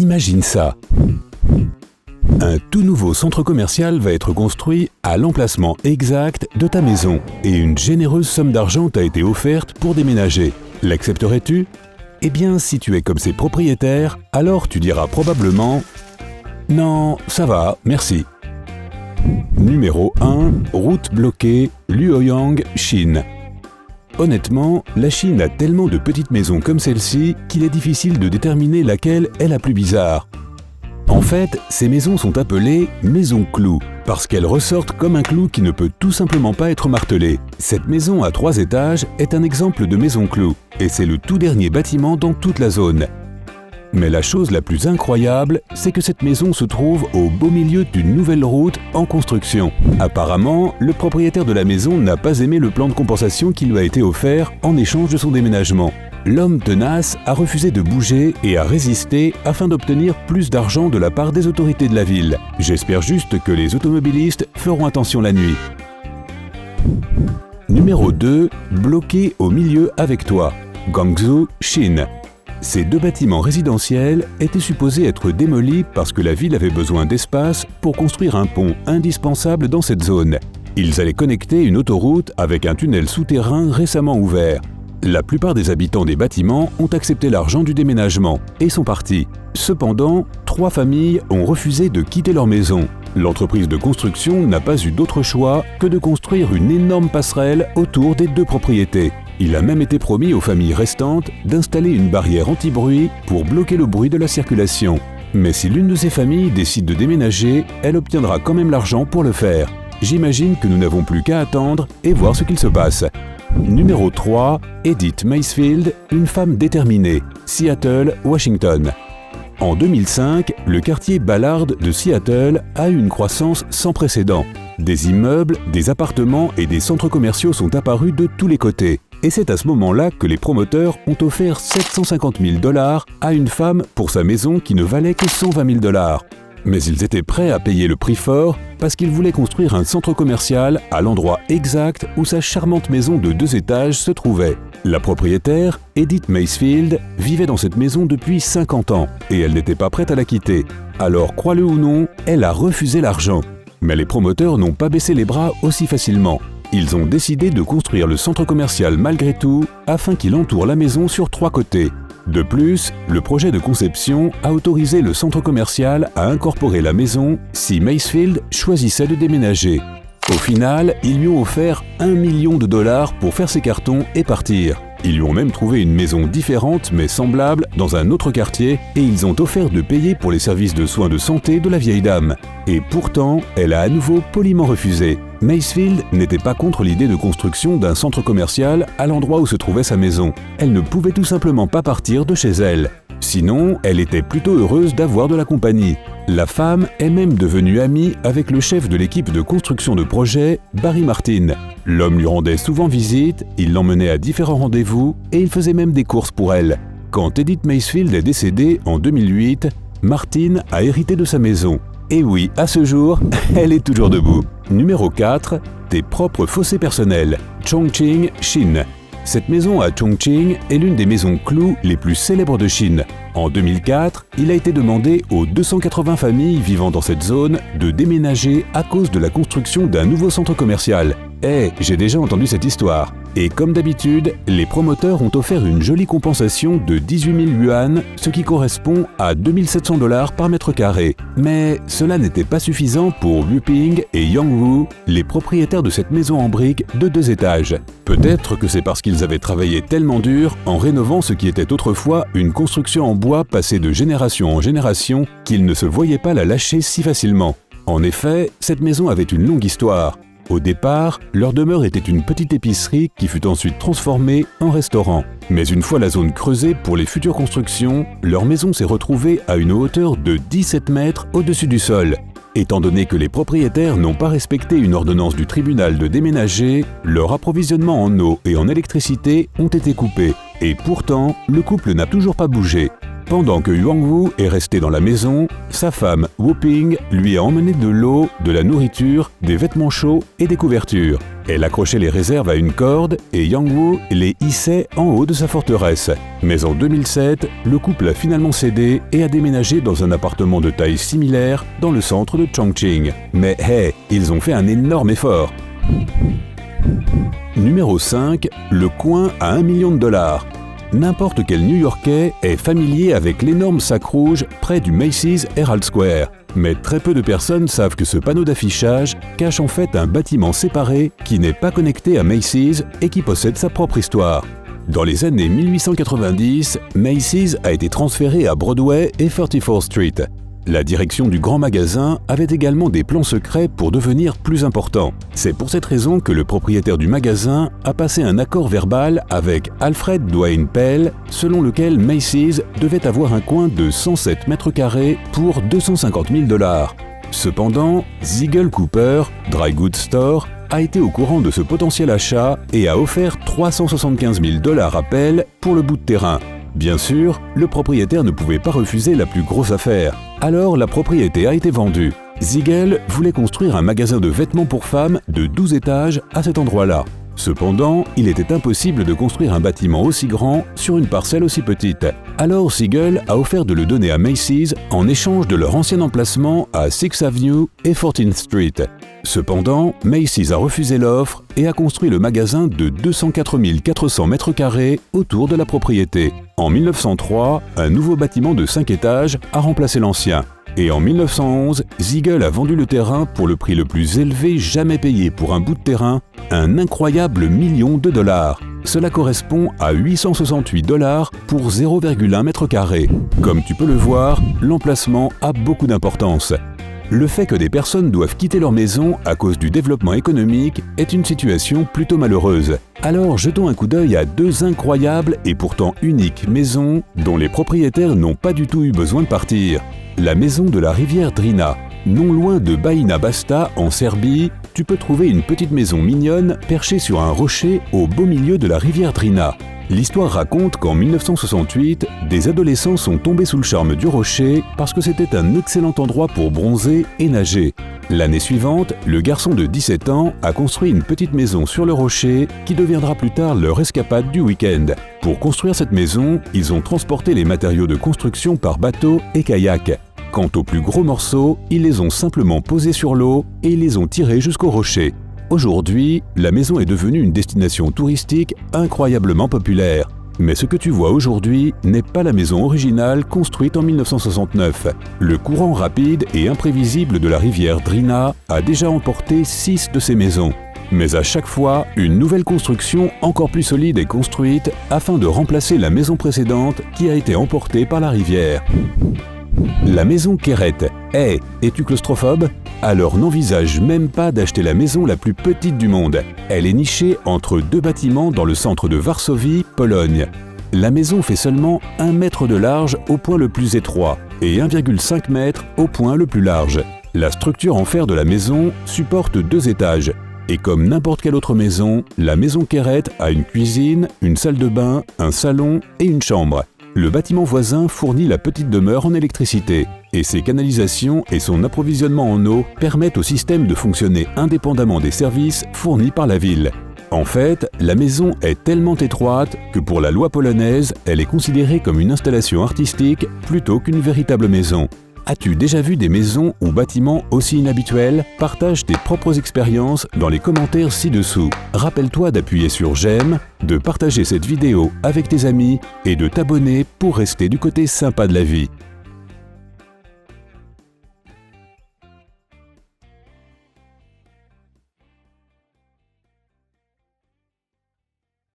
Imagine ça. Un tout nouveau centre commercial va être construit à l'emplacement exact de ta maison et une généreuse somme d'argent t'a été offerte pour déménager. L'accepterais-tu? Eh bien, si tu es comme ses propriétaires, alors tu diras probablement « Non, ça va, merci ». Numéro 1. Route bloquée, Luoyang, Chine. Honnêtement, la Chine a tellement de petites maisons comme celle-ci qu'il est difficile de déterminer laquelle est la plus bizarre. En fait, ces maisons sont appelées « maisons clous » parce qu'elles ressortent comme un clou qui ne peut tout simplement pas être martelé. Cette maison à 3 étages est un exemple de maison clou et c'est le tout dernier bâtiment dans toute la zone. Mais la chose la plus incroyable, c'est que cette maison se trouve au beau milieu d'une nouvelle route en construction. Apparemment, le propriétaire de la maison n'a pas aimé le plan de compensation qui lui a été offert en échange de son déménagement. L'homme tenace a refusé de bouger et a résisté afin d'obtenir plus d'argent de la part des autorités de la ville. J'espère juste que les automobilistes feront attention la nuit. Numéro 2. Bloqué au milieu avec toi. Guangzhou, Chine. Ces 2 bâtiments résidentiels étaient supposés être démolis parce que la ville avait besoin d'espace pour construire un pont indispensable dans cette zone. Ils allaient connecter une autoroute avec un tunnel souterrain récemment ouvert. La plupart des habitants des bâtiments ont accepté l'argent du déménagement et sont partis. Cependant, 3 familles ont refusé de quitter leur maison. L'entreprise de construction n'a pas eu d'autre choix que de construire une énorme passerelle autour des 2 propriétés. Il a même été promis aux familles restantes d'installer une barrière anti-bruit pour bloquer le bruit de la circulation. Mais si l'une de ces familles décide de déménager, elle obtiendra quand même l'argent pour le faire. J'imagine que nous n'avons plus qu'à attendre et voir ce qu'il se passe. Numéro 3. Edith Macefield, une femme déterminée. Seattle, Washington. En 2005, le quartier Ballard de Seattle a eu une croissance sans précédent. Des immeubles, des appartements et des centres commerciaux sont apparus de tous les côtés. Et c'est à ce moment-là que les promoteurs ont offert 750 000 $ à une femme pour sa maison qui ne valait que 120 000 $. Mais ils étaient prêts à payer le prix fort parce qu'ils voulaient construire un centre commercial à l'endroit exact où sa charmante maison de 2 étages se trouvait. La propriétaire, Edith Macefield, vivait dans cette maison depuis 50 ans et elle n'était pas prête à la quitter. Alors, crois-le ou non, elle a refusé l'argent. Mais les promoteurs n'ont pas baissé les bras aussi facilement. Ils ont décidé de construire le centre commercial malgré tout afin qu'il entoure la maison sur 3 côtés. De plus, le projet de conception a autorisé le centre commercial à incorporer la maison si Macefield choisissait de déménager. Au final, ils lui ont offert $1 million pour faire ses cartons et partir. Ils lui ont même trouvé une maison différente mais semblable dans un autre quartier et ils ont offert de payer pour les services de soins de santé de la vieille dame. Et pourtant, elle a à nouveau poliment refusé. Macefield n'était pas contre l'idée de construction d'un centre commercial à l'endroit où se trouvait sa maison. Elle ne pouvait tout simplement pas partir de chez elle. Sinon, elle était plutôt heureuse d'avoir de la compagnie. La femme est même devenue amie avec le chef de l'équipe de construction de projet, Barry Martin. L'homme lui rendait souvent visite, il l'emmenait à différents rendez-vous et il faisait même des courses pour elle. Quand Edith Macefield est décédée en 2008, Martin a hérité de sa maison. Et oui, à ce jour, elle est toujours debout. Numéro 4. Tes propres fossés personnels. Chongqing, Chine. Cette maison à Chongqing est l'une des maisons clous les plus célèbres de Chine. En 2004, il a été demandé aux 280 familles vivant dans cette zone de déménager à cause de la construction d'un nouveau centre commercial. J'ai déjà entendu cette histoire. Et comme d'habitude, les promoteurs ont offert une jolie compensation de 18 000 yuan, ce qui correspond à 2 700 $ par mètre carré. Mais cela n'était pas suffisant pour Liu Ping et Yang Wu, les propriétaires de cette maison en briques de 2 étages. Peut-être que c'est parce qu'ils avaient travaillé tellement dur en rénovant ce qui était autrefois une construction en bois passée de génération en génération qu'ils ne se voyaient pas la lâcher si facilement. En effet, cette maison avait une longue histoire. Au départ, leur demeure était une petite épicerie qui fut ensuite transformée en restaurant. Mais une fois la zone creusée pour les futures constructions, leur maison s'est retrouvée à une hauteur de 17 mètres au-dessus du sol. Étant donné que les propriétaires n'ont pas respecté une ordonnance du tribunal de déménager, leur approvisionnement en eau et en électricité ont été coupés. Et pourtant, le couple n'a toujours pas bougé. Pendant que Yuang-woo est resté dans la maison, sa femme Woo-ping lui a emmené de l'eau, de la nourriture, des vêtements chauds et des couvertures. Elle accrochait les réserves à une corde et Yang-woo les hissait en haut de sa forteresse. Mais en 2007, le couple a finalement cédé et a déménagé dans un appartement de taille similaire dans le centre de Chongqing. Mais hey, ils ont fait un énorme effort. Numéro 5, le coin à $1 million. N'importe quel New-Yorkais est familier avec l'énorme sac rouge près du Macy's Herald Square. Mais très peu de personnes savent que ce panneau d'affichage cache en fait un bâtiment séparé qui n'est pas connecté à Macy's et qui possède sa propre histoire. Dans les années 1890, Macy's a été transféré à Broadway et 34th Street. La direction du grand magasin avait également des plans secrets pour devenir plus important. C'est pour cette raison que le propriétaire du magasin a passé un accord verbal avec Alfred Dwayne Pell, selon lequel Macy's devait avoir un coin de 107 mètres carrés pour $250 000. Cependant, Ziegel Cooper, Dry Goods Store, a été au courant de ce potentiel achat et a offert $375 000 à Pell pour le bout de terrain. Bien sûr, le propriétaire ne pouvait pas refuser la plus grosse affaire. Alors la propriété a été vendue. Ziegel voulait construire un magasin de vêtements pour femmes de 12 étages à cet endroit-là. Cependant, il était impossible de construire un bâtiment aussi grand sur une parcelle aussi petite. Alors Ziegel a offert de le donner à Macy's en échange de leur ancien emplacement à 6th Avenue et 14th Street. Cependant, Macy's a refusé l'offre et a construit le magasin de 204 400 mètres carrés autour de la propriété. En 1903, un nouveau bâtiment de 5 étages a remplacé l'ancien. Et en 1911, Ziegel a vendu le terrain pour le prix le plus élevé jamais payé pour un bout de terrain, un incroyable $1 million. Cela correspond à $868 pour 0,1 mètre carré. Comme tu peux le voir, l'emplacement a beaucoup d'importance. Le fait que des personnes doivent quitter leur maison à cause du développement économique est une situation plutôt malheureuse. Alors jetons un coup d'œil à deux incroyables et pourtant uniques maisons dont les propriétaires n'ont pas du tout eu besoin de partir. La maison de la rivière Drina. Non loin de Baïna Basta, en Serbie, tu peux trouver une petite maison mignonne perchée sur un rocher au beau milieu de la rivière Drina. L'histoire raconte qu'en 1968, des adolescents sont tombés sous le charme du rocher parce que c'était un excellent endroit pour bronzer et nager. L'année suivante, le garçon de 17 ans a construit une petite maison sur le rocher qui deviendra plus tard leur escapade du week-end. Pour construire cette maison, ils ont transporté les matériaux de construction par bateau et kayak. Quant aux plus gros morceaux, ils les ont simplement posés sur l'eau et ils les ont tirés jusqu'au rocher. Aujourd'hui, la maison est devenue une destination touristique incroyablement populaire. Mais ce que tu vois aujourd'hui n'est pas la maison originale construite en 1969. Le courant rapide et imprévisible de la rivière Drina a déjà emporté 6 de ces maisons. Mais à chaque fois, une nouvelle construction encore plus solide est construite afin de remplacer la maison précédente qui a été emportée par la rivière. La maison Keret. Hey, es-tu claustrophobe? Alors n'envisage même pas d'acheter la maison la plus petite du monde. Elle est nichée entre deux bâtiments dans le centre de Varsovie, Pologne. La maison fait seulement 1 mètre de large au point le plus étroit et 1,5 mètre au point le plus large. La structure en fer de la maison supporte 2 étages. Et comme n'importe quelle autre maison, la maison Keret a une cuisine, une salle de bain, un salon et une chambre. Le bâtiment voisin fournit la petite demeure en électricité, et ses canalisations et son approvisionnement en eau permettent au système de fonctionner indépendamment des services fournis par la ville. En fait, la maison est tellement étroite que pour la loi polonaise, elle est considérée comme une installation artistique plutôt qu'une véritable maison. As-tu déjà vu des maisons ou bâtiments aussi inhabituels? Partage tes propres expériences dans les commentaires ci-dessous. Rappelle-toi d'appuyer sur j'aime, de partager cette vidéo avec tes amis et de t'abonner pour rester du côté sympa de la vie.